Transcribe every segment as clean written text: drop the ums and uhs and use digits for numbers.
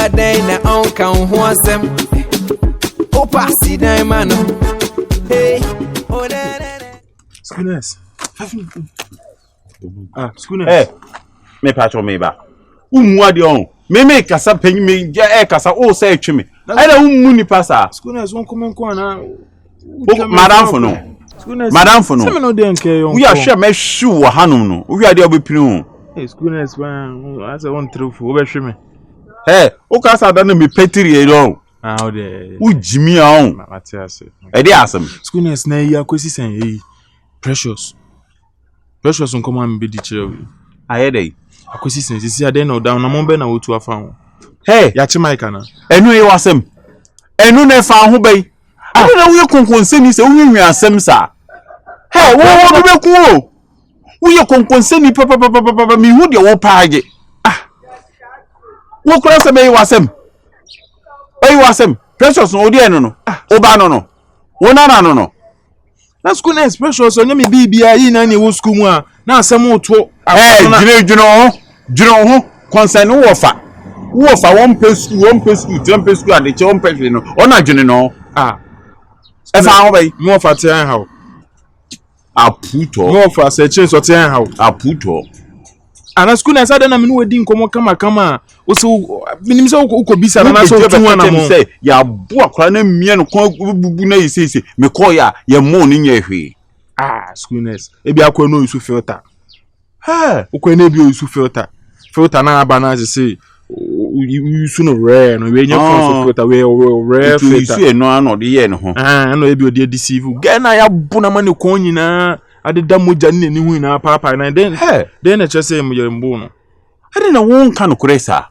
day na on kan ho asem. Opa si dan man. Hey, oh na. Schooners. Schooners. Hey, me patch me ba. Umwa de on. Me kasa panyi me kasa o say twi me. I na ummu ni pasa. Schooners won come nko na. Madam for no. Madam for no. Se me no de nke yon. We are sure me shoe wo hanom no. We are de obepini ho. Hey, Schooners man, I say one truthful. Wo be hwe me. Hey, o kasa da na me petiri e don. Ah, o de. U jimi a on. Matias. E de asem. Schooners na yi akwesi sen yi. Precious on come am be di chere. Aye dey. Akwesi sen sisi ade na down na mo be na wotu afa ho. Hey, ya chi mic na. Enu e wasem. Enu na fa ho bai. Ade na wo konkonseni se wo nwi asem sa. Hey, wo be ku o. Wo ye konkonseni papa mi hu de wo paage. Wo kura se be wasem. Oi wasem. Precious no odi enu no. Oba no. Wo na no. Na Schooners Precious onye me bibia yi na wo school mu a na asem oto. Hey, jino ho. Concern wo fa. Wo fa one pesu ade che one pesu no. Ona jini no. E fa ho bai. Mo fa te an hawo. Aputo. Mo fa se chin so te an hawo. Aputo. Ana Schooners ade na me no wedi nkomo kama o se minim se ukobisa na so tu na mo say ya bu akra na mie no kon bubu na yisese me call ya ye mo ni nya hwe. Schooners e bi akwa no use filter. Ukwe na bi use filter na aba na say use no rare no we nya kon filter we rare filter use no ano de ye no ho no e bi odi deceive ga na ya bu na mane kon nyina adeda moja ni hu na papa na den na chese mo ye mbo no ade na won kan kuresa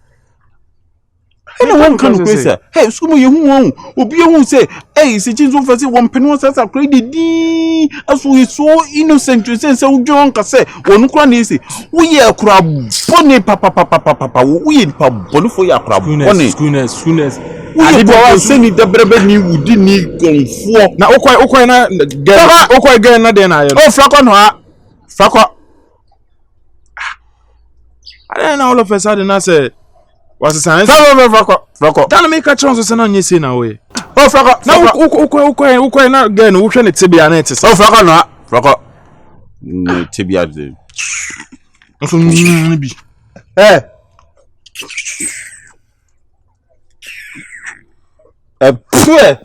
ene won kan kuresa hey skumu ye hu won obi ye hu say hey se chinzo fa say won penu sasa credit di aso he so innocent say ujon ka say won kura na say wo ye kura boni papa wo ye pa boni fo ya kura boni Schooners ade bo wa say ni dabrebe ni wudi ni gonfo na okoi na okoi girl na den na ye o frako no a frako I na all of a sudden I say was science frako dan make a chance say na onye say na we o frako na okoi na girl no wo hwe ne tibia na etese o frako no a frako ne tibia de so ni bi Pwe.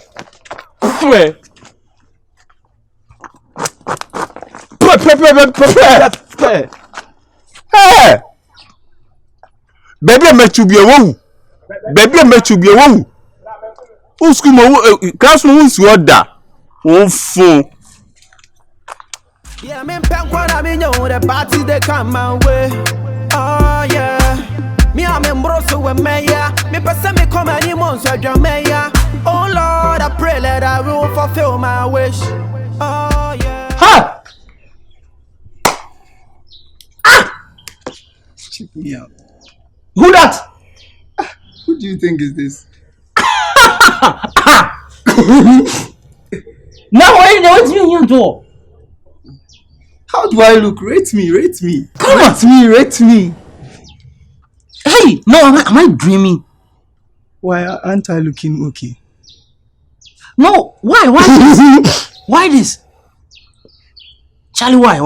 Hey. Baby metubie wo. Usku mo class mo nsi order. Won fun. Yeah, me pen kwara me know the party they come my way. Oh yeah. Me am embroso we meya. Me pesa me come any months so meya. Oh Lord, I pray that I will fulfill my wish. Oh yeah. Ha! Check me out. Who that? Who do you think is this? Now what you do? How do I look? Rate me. Come on. Rate me. Hey, no, am I dreaming? Why aren't I looking okay? No, why this? Why this? Charlie, why?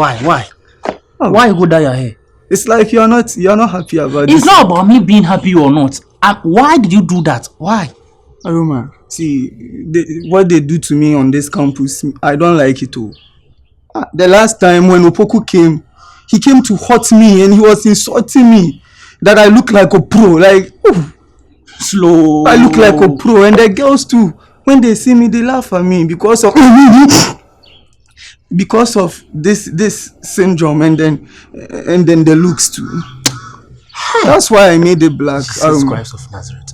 Oh. Why you go dye your hair? It's like you're not happy about It's this. not about me being happy or not. Why did you do that? Why? Aroma, see, what they do to me on this campus, I don't like it all. The last time when Opoku came, he came to hurt me and he was insulting me that I look like a pro. Like, Slow. I look like a pro. And the girls too, when they see me, they laugh at me because of this syndrome and then the looks too. That's why I made it black. Jesus Christ of Nazareth.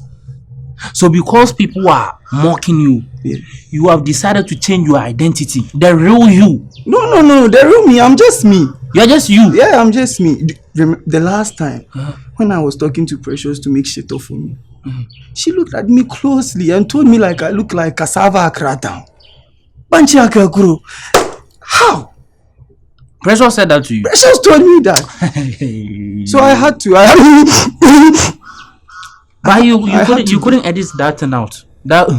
So because people are mocking you, you have decided to change your identity. The real you. No, the real me. I'm just me. You're just you. Yeah, I'm just me. The last time when I was talking to Precious to make shit off for me, she looked at me closely and told me like I look like cassava akrata. Banchi akakuro. How? Precious said that to you. Precious told me that. So I had to. But you couldn't edit that thing out. That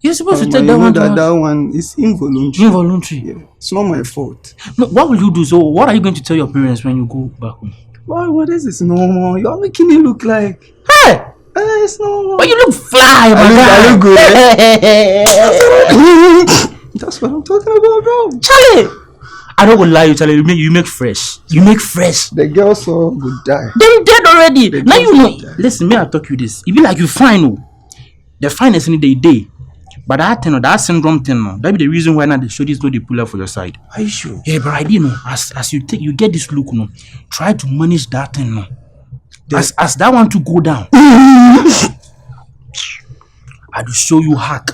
you're supposed to take that one. That one is involuntary. Involuntary. Yeah. It's not my fault. No, what will you do? So, what are you going to tell your parents when you go back home? Why? What is this normal? You're making me look like. Hey! It's normal. But you look fly, my I look good. That's what I'm talking about, bro. Charlie! I don't gonna lie, you Charlie. You make fresh. You make fresh. The girls all would die. Them dead already. The Now you girls know. will die. Listen, may I talk you this? It be like you fine, oh. The finest in the day. But that thing, that syndrome thing, no, that be the reason why now the shoulders know they pull up for your side. Are you sure? Yeah, but I didn't know. As you get this look, no, try to manage that thing, no. As that one to go down. I will show you hack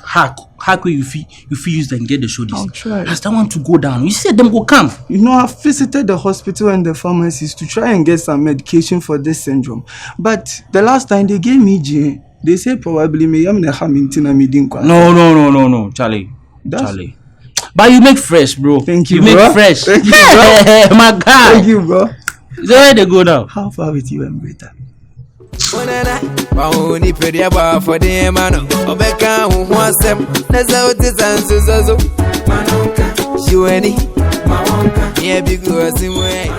where you feel use them get the shoulders. I'll try. As that one to go down, you said them go come. You know, I've visited the hospital and the pharmacies to try and get some medication for this syndrome. But the last time they gave me G, they say probably me am the Hamilton and me didn't. No, Charlie. Charlie. But you make fresh, bro. Thank you, You bro. make fresh. Thank you, bro. My guy. Thank you, bro. So where they go now? How far with you and Brita? Mauni pedia ba for the man. Obeka wonsem. Nasa utisansu zozo. Manonka. Shueni. Maonka. Yeah, big wasimwe.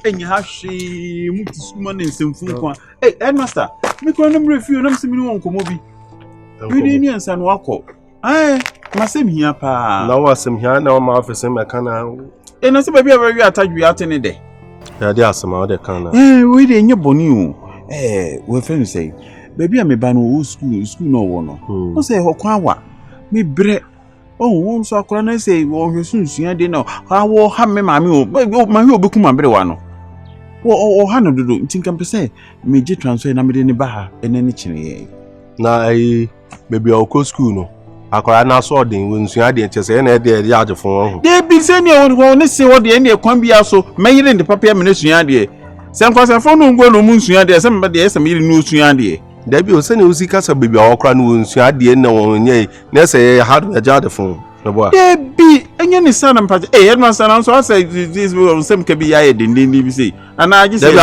Enya ha hwe mutisuma ne nsemfu kwa. Hey, headmaster, me ko nam refuse nam simi won komo bi. We ni ansa no akọ. Masem hia pa. Na wasem hia na ma office me kana. Na se baby abawi atadwe atene de. Ya dey asema o de kana. We dey nye boni o. We friend say, baby a me ba no school no wo no. O say ho kwa wa. Me bre. Won so akora na say wo hwesunsuya de na. Wo ha me maame o. Ma hwe obeku ma bre wa no. Wo ha no dodo ntinka pese me je transfer na me de ne ba ha ene ne kine ye. Na baby o ko school no. Akora na so den wonsuya de chese na de ya agefo ho. De bi se ne wo ne se wo de ne kwan bia so mayire de papa me ne suya de. Se nkwasafo no ngo no mu nsuya de se me de se me yire no suya de. Da bi o se ne usi kasa baby o kora no wonsuya de na wonye na se hard ya agefo no bo. De bi enye ne sana mpaje headmaster na so say this we sem ka bi ya ye dindin bi say ana agi say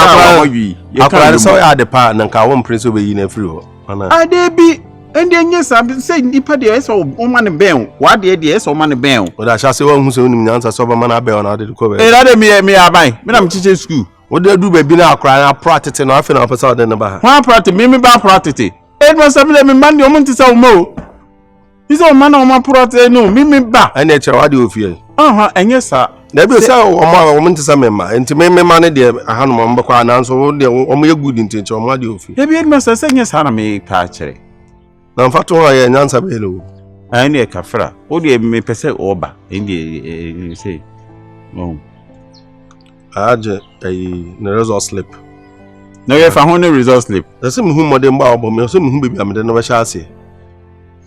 akora so ya de pa na nka won prince obeyi na free ho. Ana de bi and then yes, I say nipa de eso o man ben. What de eso man ben. O da sha se won hu se onim nyansa so ba man aben na de ko be. La de me aban. Me na me teacher school. O de du baby na akora na practice no afi na pesa o de na ba ha. One practice me ba practice. E no say me man de o mun tisa o mo. Is o man o man practice no me ba. Ene e chere wa de ofie. Enye sa. Na bi o say o mun tisa me ma. Enti me ma ne de aha no mo mbakwa na so o de o mo ye good nti o mo de ofie. E bi ma say enye sa na me pa chere. Na mfato ho ya nyansa be lo. Ene e kafra. O de me pese oba. Ende say. No. Aje na result slip. No ye fa ho ne result slip. Ese me hu modern ba obo me so me hu baby am de no be sha ase.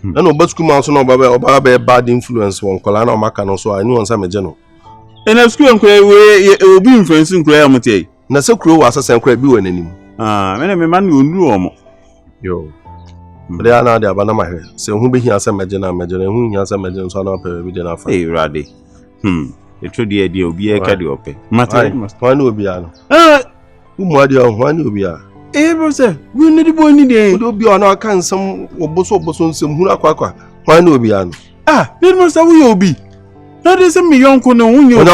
Na no basku ma so no oba be bad influence won kola na o maka no so ani won sa meje no. Ena school nkwe we obi influence nkwe ya mutie. Na se kuro wa asasa nkwe bi wananim. Me man onuru omo. Yo. But ana de abana ma hwe. Se hu be hia sa meje na meje na hu hia sa meje so na pe bi de na fa. Rade. Etro de obi e ka de ope. Mate. Why no obi ano? Umu ade o why no obi a? Bro say, we need the boy ni de. Obi ono aka nsem oboso nsem hu akwa. Why no obi ano? Need mo say we obi. Na de say me yonko no hu obi.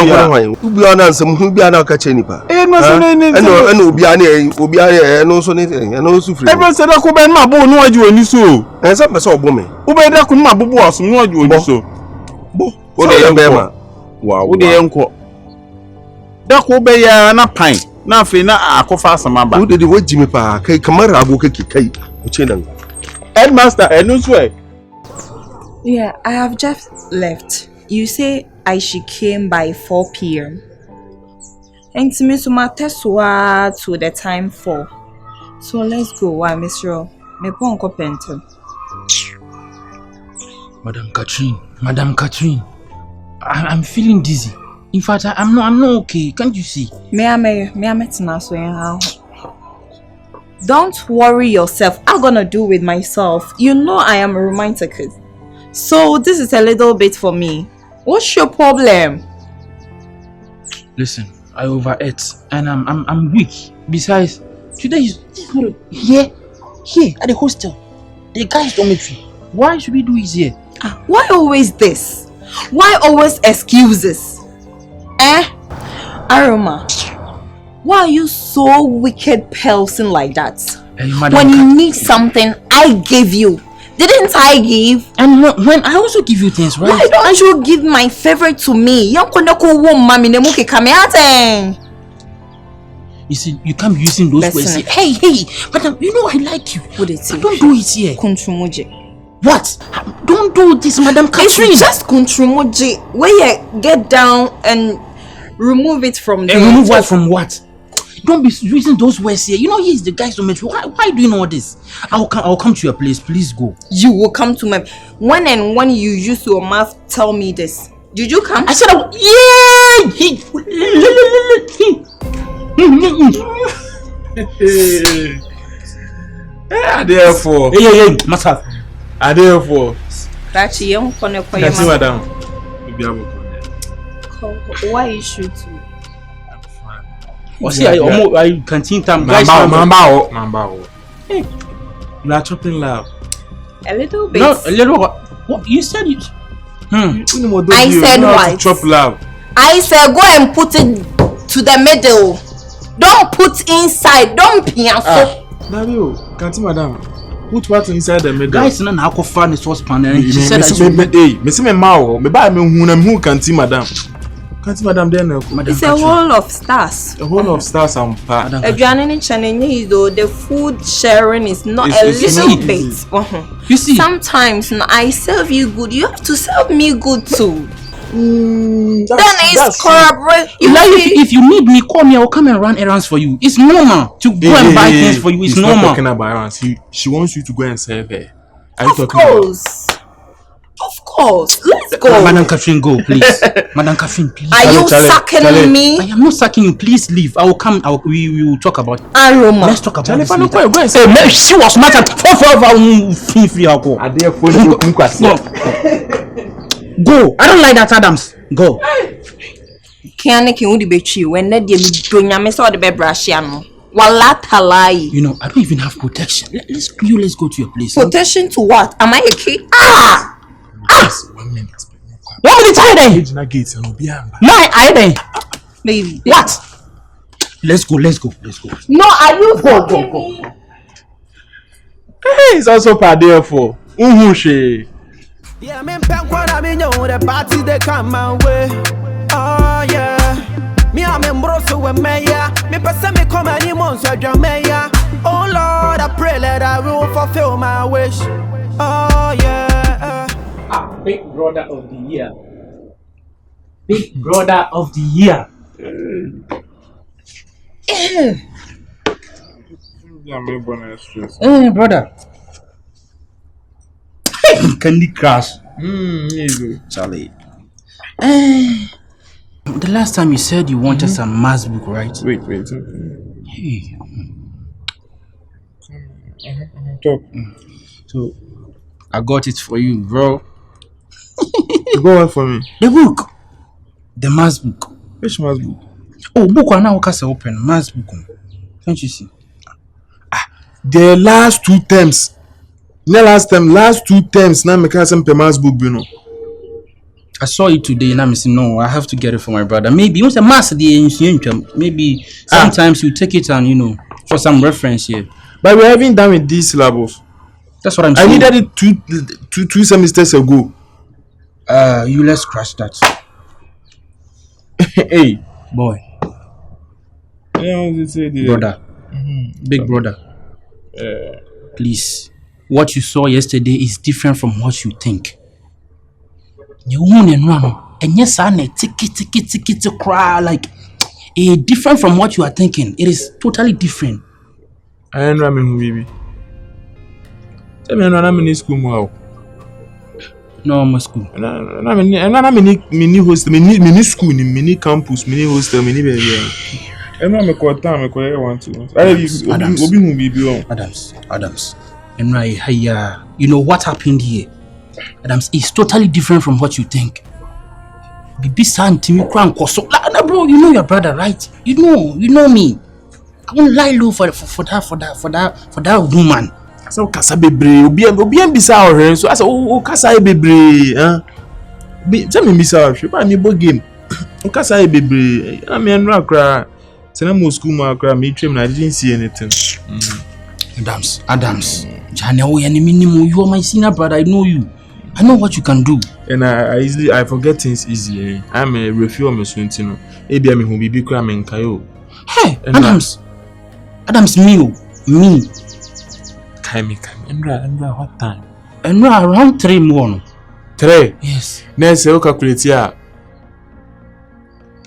Obi ono nsem hu bi ano aka che nipa. Mo say ne. Eno obi ani eno so ne eno so free. Bro say da ko ben ma bo no aju oni so. Ense pese obo me. Wo be da ko ma bo aso no aju oni so. Bo. O de be ma. Wow. Wo de enko. Da ko be ya na pan. Na fe na akofa asama ba. Wo de wajimi pa kai kamar rago kake kai. O che nan. Headmaster, enu so e. Yeah, I have just left. You say I should came by 4 p.m. And to me, so my test was to the time 4. So let's go. Why, Miss Ro? Me pon ko pento. Madam Catherine, I'm feeling dizzy. In fact, I'm not okay. Can't you see? Don't worry yourself. I'm gonna do with myself. You know I am a romantic. So this is a little bit for me. What's your problem? Listen, I overate and I'm weak. Besides, today is here at the hostel. The guys dormitory. Why should we do it here? Why always this? Why always excuses? Aroma, why are you so wicked person like that? Hey, when you need something, I gave you. Didn't I give? And when I also give you things, right? Why don't you give my favorite to me? You see, you can't be using those words. Hey, madam, you know I like you. What is it? Don't do it here. What? Don't do this, Madam Catherine. It's just Kuntrumuji. Where you get down and remove it from there. And remove what from what? Don't be using those words here. You know he's the guy so much. Why doing all this? I'll come to your place. Please go. You will come to my. When you use your mouth, tell me this. Did you come? I said, Therefore. Hey, master. Therefore. That's young for madam. Why you shoot me? See, I continue time. Mamba. Hey, you are chopping loud. A little bit. No, a little. What you said? It. I said what? Chop loud. I said go and put it to the middle. Don't put inside. Don't piano. Dario, can't madam. Put what inside the middle. Guys, no, I find the saucepan and she said who can't madam. Can't madam then? It's a whole of stars. A whole of stars and part. The food sharing is not a little bit. You see, sometimes I serve you good. You have to serve me good too. Then it's corroborate. If you need me, call me. I will come and run errands for you. It's normal to go and buy things for you. It's normal. Not talking about errands. She wants you to go and serve her. Of course. Let's go. Madam Catherine, go, please. Madam Catherine, please. Are you sucking me? I am not sucking you. Please leave. I will come. We will talk about it. Aroma. Let's talk about it. Hey, she was matter. Go. I don't like that, Adams. Go. You know, I don't even have protection. Let's go to your place. Protection to what? Am I a kid? 1 minute. 1 minute, I then. Baby. What? Let's go. No, are you go. Hey, it's also part there for. Yeah, me pen kwa na me know the party they come my way. Oh yeah. Me am embroso we meya. Me pesa me come any months with your meya. Oh Lord, I pray that I will fulfill my wish. Oh yeah. Big brother of the year. Big brother of the year. Brother. Candy Crush. Charlie. The last time you said you wanted some mass book, right? Wait. Hey. Talk. So I got it for you, bro. Go on for me. The book. The mass book. Which mass book? Oh, book are now open. Mass book. Can't you see? The last two terms. Last two terms. Now me can't say mass book, you know. I saw it today and I'm saying no, I have to get it for my brother. Maybe you want a mass maybe sometimes you take it and for some reference here. But we haven't done with these syllables. That's what I'm saying. I needed it two semesters ago. You let's crash that. Hey, boy. Brother. Big brother. Please. What you saw yesterday is different from what you think. You won't run. And yes, I need to cry like different from what you are thinking. It is totally different. I am ramming, baby. Tell me, I'm in school now. No, I'm school. I'm mini hostel, mini school, mini campus, mini hostel, mini baby. I'm not a quarter, I'm a quarter one to. Adams. And right, you know what happened here? Adams is totally different from what you think. Bibi Santi me crank so. Bro, you know your brother, right? You know me. I won't lie low for that woman. So kasa bebre obi bisa ohre so asa o kasa bebre tell me bisa ohre ba me bo game o kasa bebre na me enra kra sena mo school ma kra me twem na I didn't see anything. Adams Jane o ya ni minimum, you are my senior brother, I know you. I know what you can do. And I forget things easy. I'm a review me so ntino e bia me hu bibi kra me nkayo. Hey, Adams me Kai Enra what time? Enra around 3 more. 3? Yes. Next you calculate here.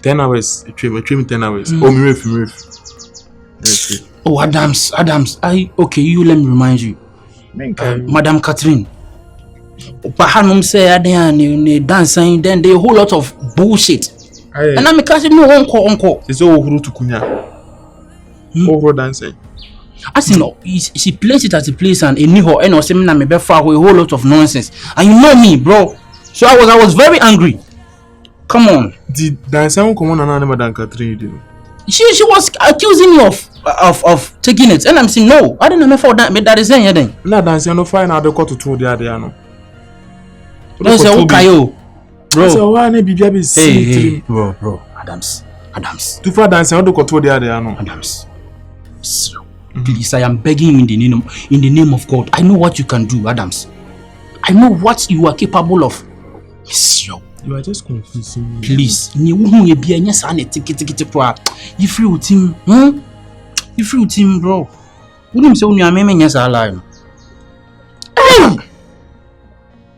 10 hours. Trim 10 hours. Oh, me ref. Oh, Adams. Okay, you let me remind you. Madam Catherine. Pahanum say they dancing, then they whole lot of bullshit. And I'm catching no uncle. It's all who to kunya. Over dancing. As you know, she placed it at a place and in her and was me be far away, a whole lot of nonsense. And you know me, bro. So I was very angry. Come on. Did dancing come on and Madam Catherine do? She was accusing me of taking it, and I'm saying no. I didn't know for that. But that is saying then. Na dancing no fine. I go to two the other no. That's okay, bro. So why na bibi be hey, bro. Adams. Too far dancing I do go to the other no. Adams. Please, I am begging in the name of God. I know what you can do, Adams. I know what you are capable of. You are just confusing me. Please, you free with him, You free with him, bro. Wouldn't say you are me yes alive.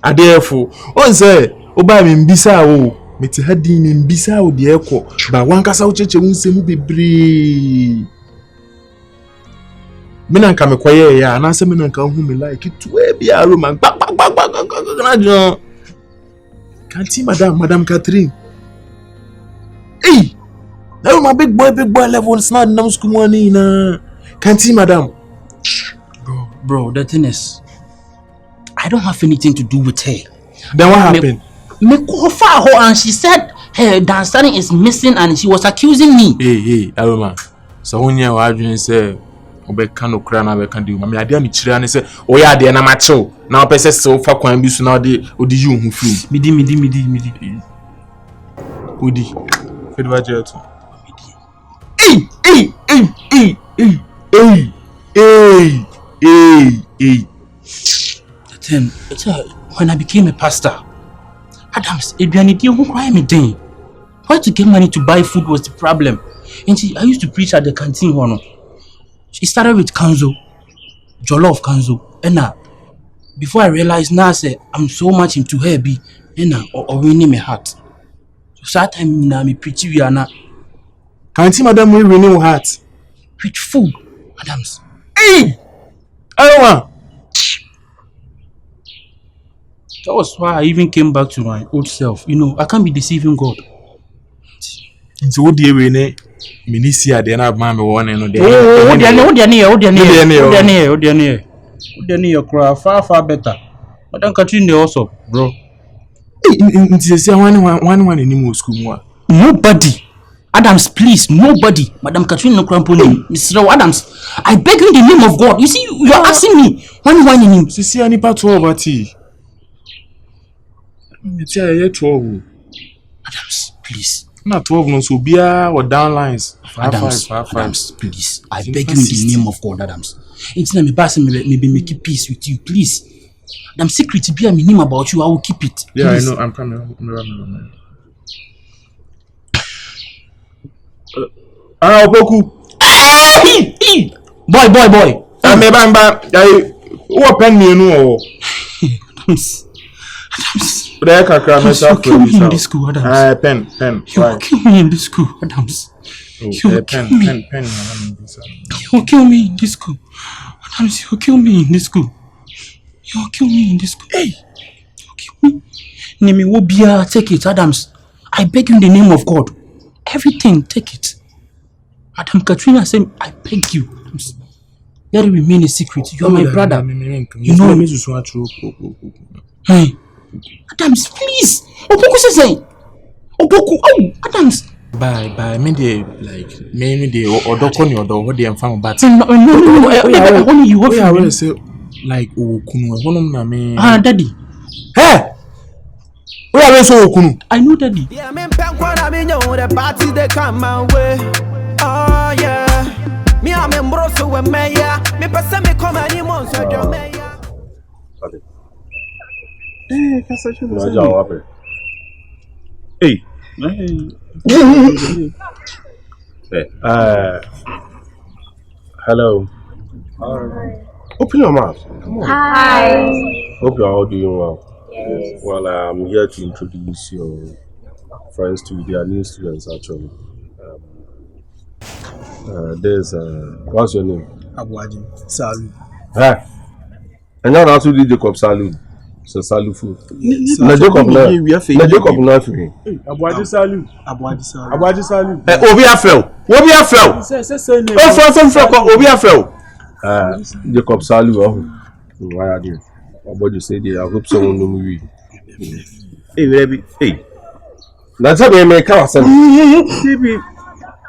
Adefo, on say, oba me mbisa o, me ti hadi me mbisa o de ekọ, ba wan kasa wo cheche won semu bebre. Me nan ka me koye ya, na se me nan ka hu me like it we bi Aroma. Can't you, Madam Catherine? Hey! That my big boy level is not enough school money na. Can't you, Madam? Bro, the thing is, I don't have anything to do with her. Then what happened? Me call for her and she said her dancing is missing and she was accusing me. Hey, Aroma. So when you are doing say obeka no kra na beka di mama ade amikire ane se oya ade na macho na opese se ofa kwan bi so na ode yu hu fi midi odi fedwa jeto Then when I became a pastor, Adams, who cry me then. Why to get money to buy food was the problem. And I used to preach at the canteen one. She started with kanzo, jollof kanzo, and before I realized now, I said I'm so much into her, and or winning my heart. So that time now me preach you na. Can't you, Madam, we renew heart with food, Adams. Hey, Aroma. That was why I even came back to my old self. You know, I can't be deceiving God. Into what do we ne? Minisia de na ma me won no de. Oh, cry far better. Madam Catherine also, bro. Into say one in Nimo school mo. Nobody. Adams, please, nobody. Madam Catherine no crampo name. Mr. Adams, I beg you in the name of God. You see, you are asking me. One in him. See any part 12 ati. Me tell you 12. Adams, please. Not 12 no so bia or downlines. Adams, please. I beg you in the name of God, Adams. It's not me pass me make peace with you, please. I'm secret to be a name about you. I will keep it. Please. Yeah, I know. I'm coming. Opoku. Boy. Me bamba. Who pen me no? Adams. You kill me in this school, Adams. Pen. You kill me in this school, Adams. Pen. You kill me in this school. Adams, you kill me in this school. You kill me in this school. Hey! You kill me. Name Wobia, take it, Adams. I beg you in the name of God. Everything, take it. Madam Katrina said, I beg you. Adams. Let it remain a secret. You are my brother. You know me. Hey. Adams, please. Opoku says, Opoku. Oh, Adams. By me the odoko ni odo what dey farm but No. Only you we are say like okunu honum na me. Daddy. Hey. We are so okunu. I know Daddy. Yeah, me pen kwana me know the party they come my way. Oh yeah. Me am embroso we meya. Me pesa me come any months so do meya. Hey. Hello. Open your mouth. Come on. Hi. Hope you are all doing well. Yes. Well, I'm here to introduce your friends to their new students actually. There's what's your name? Abuaji Salu. Hey. And now also did Jacob Salu. So Salu food. Na Jacob na free. Abuaji Salu. Obi afel. Say name. Obi afel. Jacob Salu. Why are you? About you say they I hope someone know me. Hey, baby. Hey. Na tell me make am say.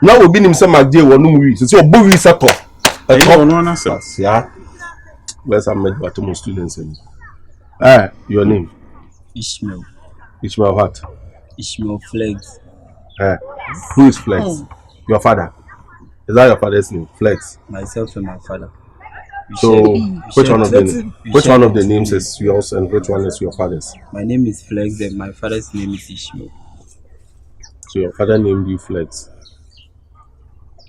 Now we been him say my day one no movie. So obo wi settle. No answer. Yeah. Let's have met to my students. Your name? Ishmael. Ishmael what? Ishmael Flex. Who is Flex? Your father. Is that your father's name? Flex. Myself and my father. So which one of the names is yours and which one is your father's? My name is Flex and my father's name is Ishmael. So your father named you Flex.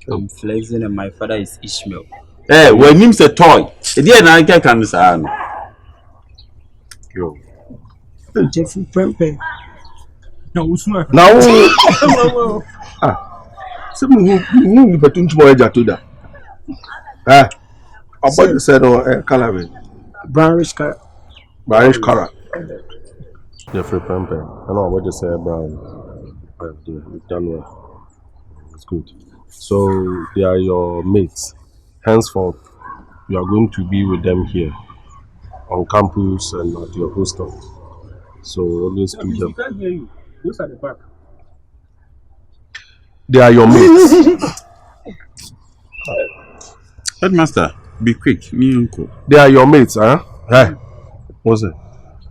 I'm Flexing and my father is Ishmael. When name's a toy. I can say. Yo. Jeffrey Prempe. No. So who between tomorrow Jatoda? About you said color. Brownish color. Brownish color. Jeffrey Prempe. I know what you say brown. You've done well. It's good. So they are your mates. Henceforth, you are going to be with them here on campus and at your hostel. So always keep them. Can't hear you. Those at the back. They are your mates. Headmaster, be quick. Me uncle. They are your mates, huh? Hey, what's it?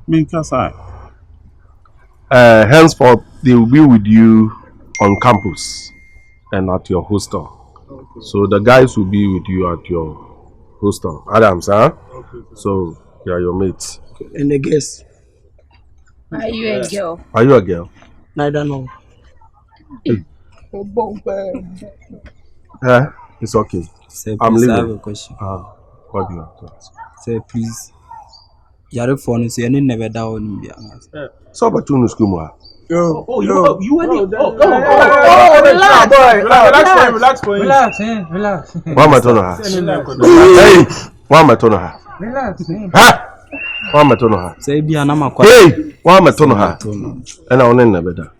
Me casa. Henceforth, they will be with you on campus and at your hostel. Okay. So the guys will be with you at your hostel. Adams, huh? Okay. So they are your mates. And the guests. Are you a girl? Are you a girl? Neither no. It's okay. Sir, I'm please, leaving. I have a question. What do you have to ask? Sir, please. Yare phone so you never down in the So about you school more. You are Relax. Why am I turning her? Hey, why am I turning her? Relax. Why am I turning her? Say be an ama Hey, why am I turning her? And I only never better.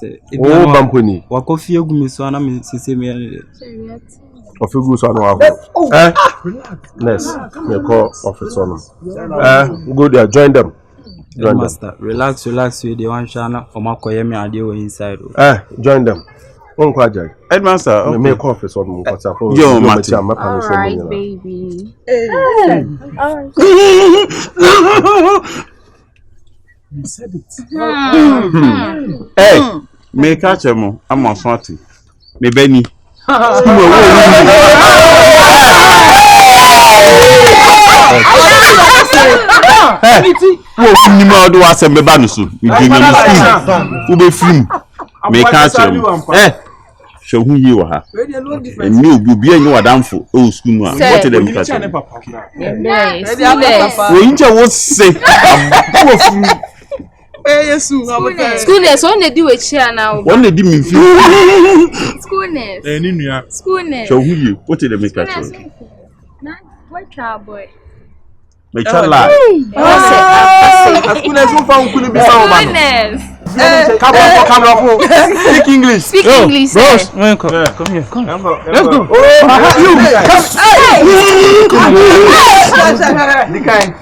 Oh, Bamponi. What coffee you me so me say me Of you go so no Yes, me call office on. Go there, join them. Master, relax, we dey wan shana for my koye me ade we inside. Join them. Won kwa jai. Headmaster, me call office on because I phone. Yo, Martin. Alright, baby. You said it. Hey, me catch him. I'm on Scanty. Me Benny. Wo ni ma do asembe ba no so. Me dwenya no school. Wo be film. Me catch him. Show hu yi wa ha. Me obi anyi wadamfo o school no a. What them catch him? Wo inja wo say. Schoolness, when they do a chair now. When they did me feel. Schoolness. Schoolness. Show hu yi. What them catch him? What child boy? Me chala. Schoolness. Come on. Speak English. Speak English. Bros, come here. Let's go. The kind.